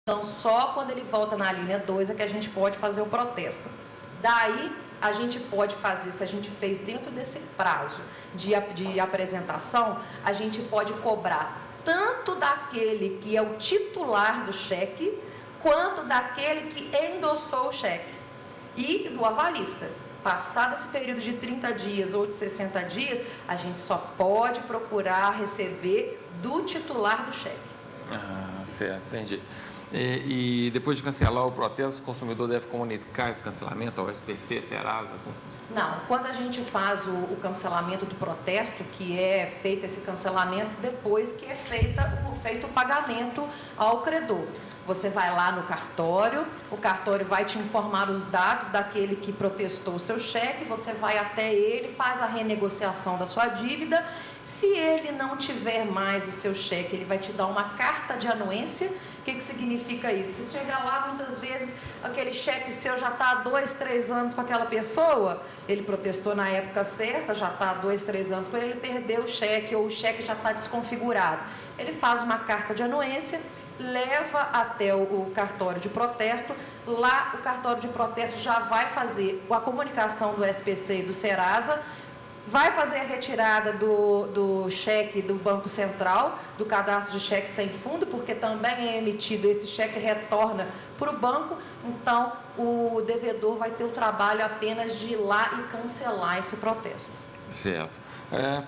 Então, só quando ele volta na linha 2 é que a gente pode fazer o protesto. Daí, a gente pode fazer, se a gente fez dentro desse prazo de apresentação, a gente pode cobrar tanto daquele que é o titular do cheque, quanto daquele que endossou o cheque e do avalista. Passado esse período de 30 dias ou de 60 dias, a gente só pode procurar receber do titular do cheque. Ah, certo, entendi. E depois de cancelar o protesto, o consumidor deve comunicar esse cancelamento ao SPC, Serasa? Não, quando a gente faz o cancelamento do protesto, que é feito esse cancelamento depois que é feito o pagamento ao credor. Você vai lá no cartório, o cartório vai te informar os dados daquele que protestou o seu cheque, você vai até ele, faz a renegociação da sua dívida. Se ele não tiver mais o seu cheque, ele vai te dar uma carta de anuência. O que significa isso? Se chegar lá, muitas vezes, aquele cheque seu já está há 2, 3 anos com aquela pessoa, ele protestou na época certa, já está há 2, 3 anos com ele, ele perdeu o cheque ou o cheque já está desconfigurado. Ele faz uma carta de anuência, leva até o cartório de protesto. Lá o cartório de protesto já vai fazer a comunicação do SPC e do Serasa, vai fazer a retirada do cheque do Banco Central, do cadastro de cheque sem fundo, porque também é emitido, esse cheque retorna para o banco. Então o devedor vai ter o trabalho apenas de ir lá e cancelar esse protesto. Certo.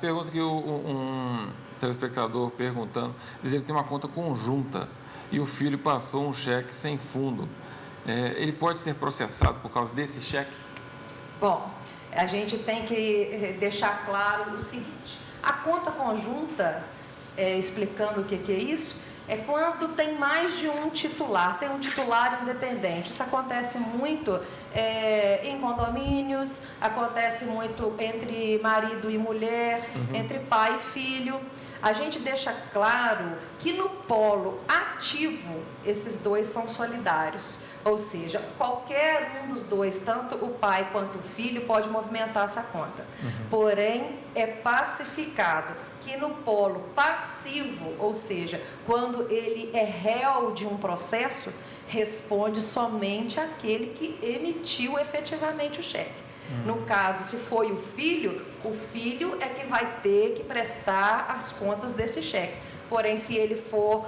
Pergunta que um telespectador perguntando, diz que ele tem uma conta conjunta e o filho passou um cheque sem fundo. Ele pode ser processado por causa desse cheque? Bom, a gente tem que deixar claro o seguinte: a conta conjunta, explicando o que é isso, é quando tem mais de um titular, tem um titular independente. Isso acontece muito em condomínios, acontece muito entre marido e mulher, entre pai e filho. A gente deixa claro que no polo ativo, esses dois são solidários. Ou seja, qualquer um dos dois, tanto o pai quanto o filho, pode movimentar essa conta. Porém, é pacificado que no polo passivo, ou seja, quando ele é réu de um processo, responde somente aquele que emitiu efetivamente o cheque. No caso, se foi o filho é que vai ter que prestar as contas desse cheque. Porém, se ele for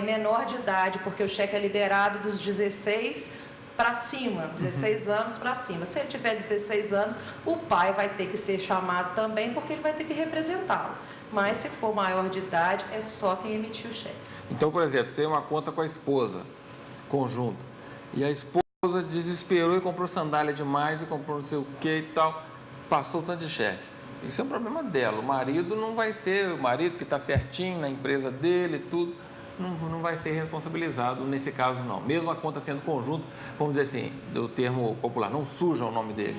menor de idade, porque o cheque é liberado dos 16 para cima, 16 anos para cima. Se ele tiver 16 anos, o pai vai ter que ser chamado também, porque ele vai ter que representá-lo. Mas se for maior de idade, é só quem emitiu o cheque. Então, por exemplo, tem uma conta com a esposa, conjunto, e a esposa desesperou e comprou sandália demais e comprou não sei o que e tal, passou o tanto de cheque. Isso é um problema dela. O marido não vai ser, o marido que está certinho na empresa dele, tudo, não vai ser responsabilizado nesse caso, não. Mesmo a conta sendo conjunto, vamos dizer assim, do termo popular, não suja o nome dele.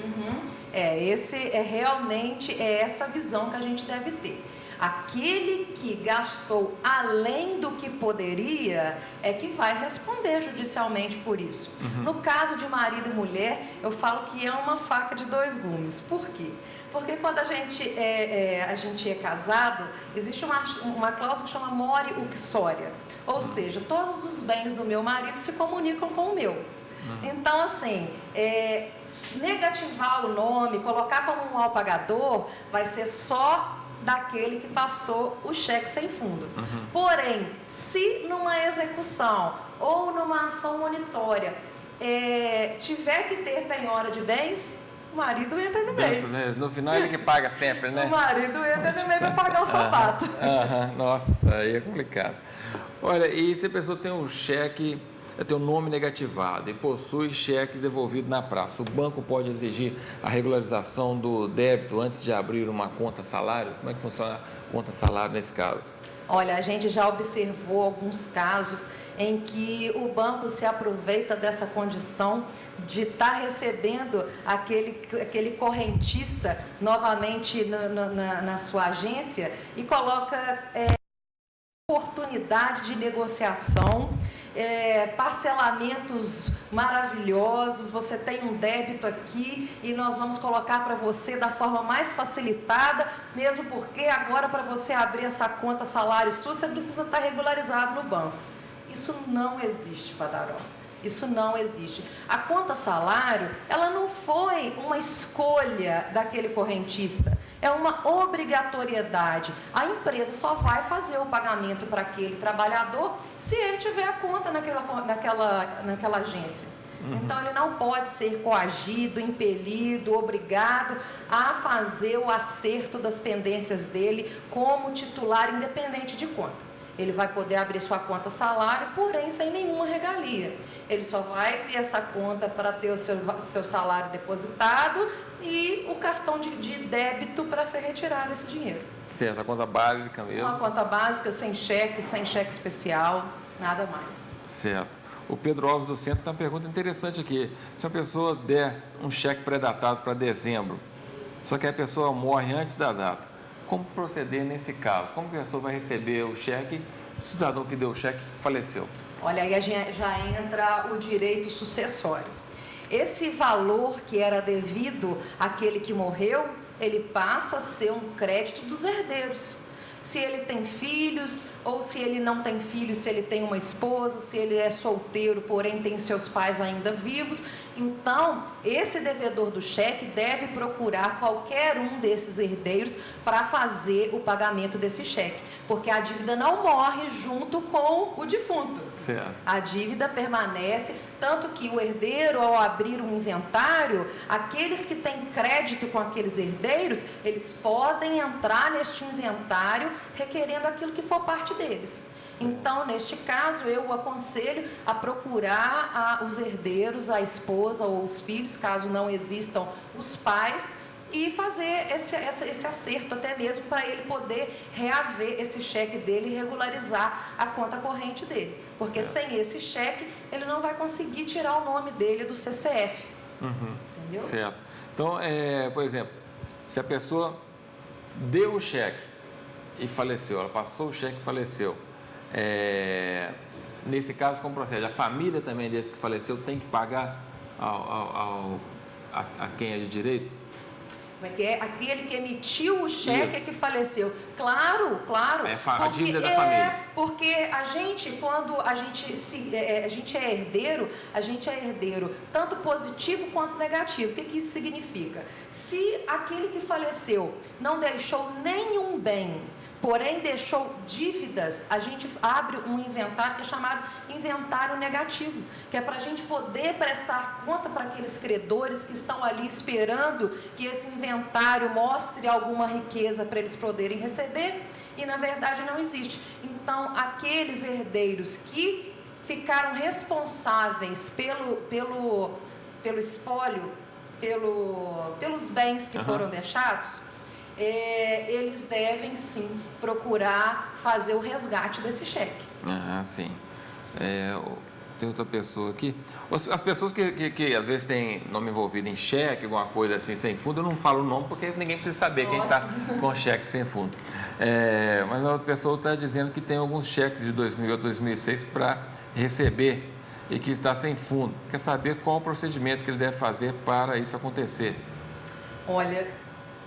Realmente essa visão que a gente deve ter. Aquele que gastou além do que poderia é que vai responder judicialmente por isso. No caso de marido e mulher, eu falo que é uma faca de dois gumes. Por quê? Porque quando a gente é casado, existe uma cláusula que chama mori uxória. Ou seja, todos os bens do meu marido se comunicam com o meu. Então, assim, negativar o nome, colocar como um mal pagador, vai ser só daquele que passou o cheque sem fundo. Porém, se numa execução ou numa ação monitória tiver que ter penhora de bens, o marido entra no meio. No final ele que paga sempre, né? O marido entra no meio para pagar o sapato. Nossa, aí é complicado. Olha, e se a pessoa tem um cheque, tem um nome negativado e possui cheques devolvidos na praça, o banco pode exigir a regularização do débito antes de abrir uma conta salário? Como é que funciona a conta salário nesse caso? Olha, a gente já observou alguns casos em que o banco se aproveita dessa condição de estar recebendo aquele correntista novamente na sua agência e coloca oportunidade de negociação, parcelamentos maravilhosos. Você tem um débito aqui e nós vamos colocar para você da forma mais facilitada, mesmo porque agora para você abrir essa conta salário sua, você precisa estar regularizado no banco. Isso não existe, Badaró. Isso não existe. A conta salário, ela não foi uma escolha daquele correntista, é uma obrigatoriedade. A empresa só vai fazer o pagamento para aquele trabalhador se ele tiver a conta naquela agência. Então, ele não pode ser coagido, impelido, obrigado a fazer o acerto das pendências dele como titular independente de conta. Ele vai poder abrir sua conta salário, porém sem nenhuma regalia. Ele só vai ter essa conta para ter o seu salário depositado e o cartão de débito para ser retirado esse dinheiro. Certo, a conta básica mesmo. Uma conta básica, sem cheque especial, nada mais. Certo. O Pedro Alves do Centro tem uma pergunta interessante aqui. Se uma pessoa der um cheque pré-datado para dezembro, só que a pessoa morre antes da data, como proceder nesse caso? Como a pessoa vai receber o cheque? O cidadão que deu o cheque faleceu. Olha, aí já entra o direito sucessório. Esse valor que era devido àquele que morreu, ele passa a ser um crédito dos herdeiros. Se ele tem filhos, ou se ele não tem filhos, se ele tem uma esposa, se ele é solteiro, porém tem seus pais ainda vivos. Então, esse devedor do cheque deve procurar qualquer um desses herdeiros para fazer o pagamento desse cheque, porque a dívida não morre junto com o defunto. Certo. A dívida permanece, tanto que o herdeiro, ao abrir um inventário, aqueles que têm crédito com aqueles herdeiros, eles podem entrar neste inventário requerendo aquilo que for parte deles. Então, neste caso, eu aconselho a procurar os herdeiros, a esposa ou os filhos, caso não existam os pais, e fazer esse acerto até mesmo para ele poder reaver esse cheque dele e regularizar a conta corrente dele. Porque sem esse cheque, ele não vai conseguir tirar o nome dele do CCF. Entendeu? Certo. Então, por exemplo, se a pessoa deu o cheque e faleceu, ela passou o cheque e faleceu, nesse caso, como procede? A família também desse que faleceu tem que pagar a quem é de direito? É aquele que emitiu o cheque que faleceu. Claro. A dívida da família. Porque a gente, quando a gente é herdeiro, tanto positivo quanto negativo. O que isso significa? Se aquele que faleceu não deixou nenhum bem, porém deixou dívidas, a gente abre um inventário que é chamado inventário negativo, que é para a gente poder prestar conta para aqueles credores que estão ali esperando que esse inventário mostre alguma riqueza para eles poderem receber, e na verdade não existe. Então, aqueles herdeiros que ficaram responsáveis pelo espólio, pelos bens que foram deixados, eles devem sim procurar fazer o resgate desse cheque. Sim. Tem outra pessoa aqui. As pessoas que às vezes têm nome envolvido em cheque, alguma coisa assim sem fundo, eu não falo o nome porque ninguém precisa saber quem está com cheque sem fundo. Mas a outra pessoa está dizendo que tem alguns cheques de 2000 a 2006 para receber e que está sem fundo. Quer saber qual o procedimento que ele deve fazer para isso acontecer? Olha,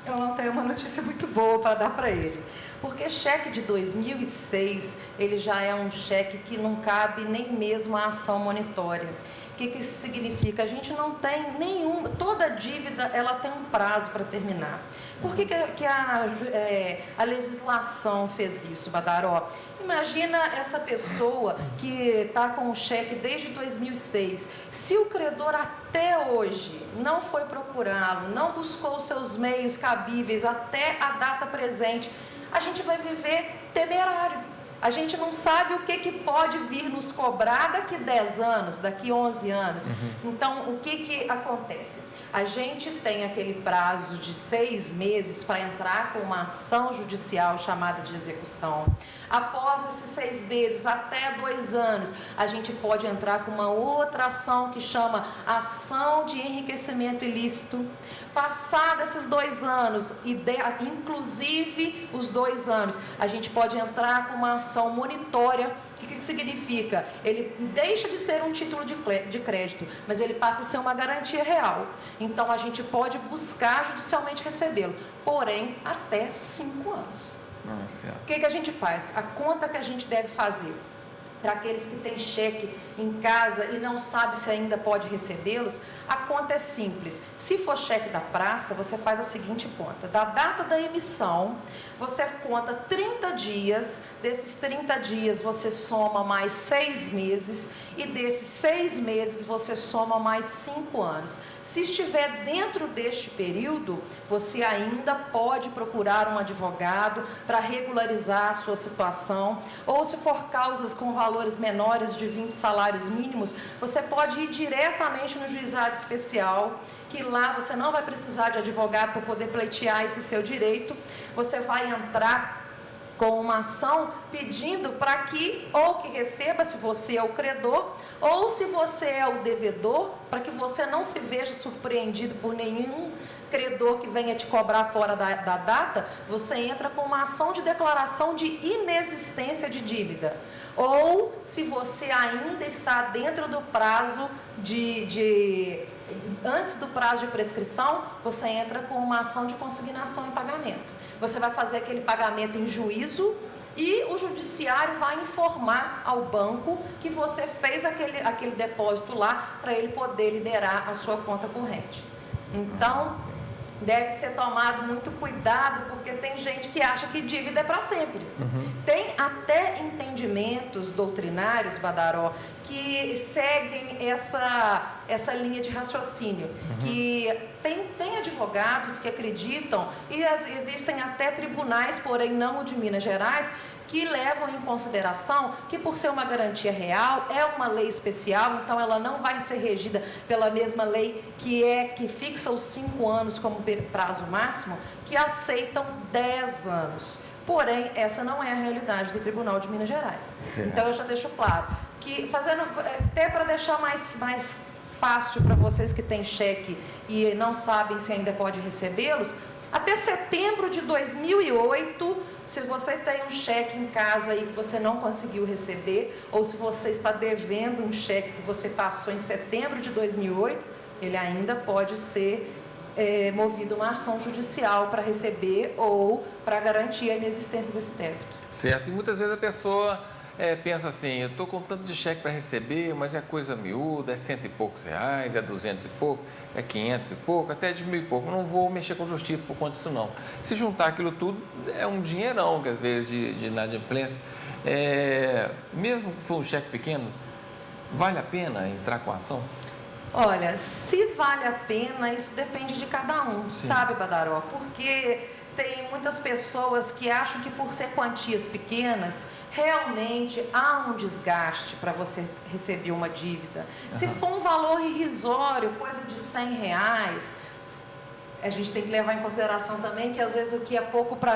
eu não tenho uma notícia muito boa para dar para ele. Porque cheque de 2006, ele já é um cheque que não cabe nem mesmo a ação monitória. O que isso significa? A gente não tem nenhuma, toda dívida ela tem um prazo para terminar. Por que a legislação fez isso, Badaró? Imagina essa pessoa que está com o cheque desde 2006. Se o credor até hoje não foi procurá-lo, não buscou os seus meios cabíveis até a data presente, a gente vai viver temerário. A gente não sabe o que pode vir nos cobrar daqui 10 anos, daqui 11 anos. Então, o que acontece? A gente tem aquele prazo de 6 meses para entrar com uma ação judicial chamada de execução. Após esses 6 meses, até 2 anos, a gente pode entrar com uma outra ação que chama ação de enriquecimento ilícito. Passados esses 2 anos, inclusive os 2 anos, a gente pode entrar com uma ação monitória. O que significa? Ele deixa de ser um título de crédito, mas ele passa a ser uma garantia real. Então, a gente pode buscar judicialmente recebê-lo, porém, até 5 anos. O que a gente faz? A conta que a gente deve fazer? Para aqueles que têm cheque em casa e não sabem se ainda pode recebê-los, a conta é simples. Se for cheque da praça, você faz a seguinte conta. Da data da emissão, você conta 30 dias. Desses 30 dias, você soma mais 6 meses. E desses 6 meses, você soma mais 5 anos. Se estiver dentro deste período, você ainda pode procurar um advogado para regularizar a sua situação. Ou se for causas com valores menores de 20 salários mínimos, você pode ir diretamente no juizado especial, que lá você não vai precisar de advogado para poder pleitear esse seu direito. Você vai entrar com uma ação pedindo para que, ou que receba, se você é o credor, ou se você é o devedor, para que você não se veja surpreendido por nenhum credor que venha te cobrar fora da data, você entra com uma ação de declaração de inexistência de dívida. Ou, se você ainda está dentro do prazo antes do prazo de prescrição, você entra com uma ação de consignação em pagamento. Você vai fazer aquele pagamento em juízo e o judiciário vai informar ao banco que você fez aquele depósito lá para ele poder liberar a sua conta corrente. Então, deve ser tomado muito cuidado, porque tem gente que acha que dívida é para sempre. Tem até entendimentos doutrinários, Badaró, que seguem essa linha de raciocínio, que tem advogados que acreditam, e existem até tribunais, porém não o de Minas Gerais, que levam em consideração que, por ser uma garantia real, é uma lei especial, então ela não vai ser regida pela mesma lei que fixa os 5 anos como prazo máximo, que aceitam 10 anos. Porém, essa não é a realidade do Tribunal de Minas Gerais. Certo. Então, eu já deixo claro que, até para deixar mais fácil para vocês que têm cheque e não sabem se ainda pode recebê-los, até setembro de 2008, se você tem um cheque em casa aí que você não conseguiu receber, ou se você está devendo um cheque que você passou em setembro de 2008, ele ainda pode ser movido uma ação judicial para receber ou para garantir a inexistência desse débito. Certo, e muitas vezes a pessoa pensa assim, eu estou com tanto de cheque para receber, mas é coisa miúda, é 100 e poucos reais, é 200 e pouco, é 500 e pouco, até de 1.000 e pouco, não vou mexer com justiça por conta disso não. Se juntar aquilo tudo, é um dinheirão, que às vezes, de inadimplência. Mesmo que for um cheque pequeno, vale a pena entrar com a ação? Olha, se vale a pena, isso depende de cada um, sim, sabe, Badaró? Porque tem muitas pessoas que acham que, por ser quantias pequenas, realmente há um desgaste para você receber uma dívida. Se for um valor irrisório, coisa de 100 reais, a gente tem que levar em consideração também que, às vezes, o que é pouco para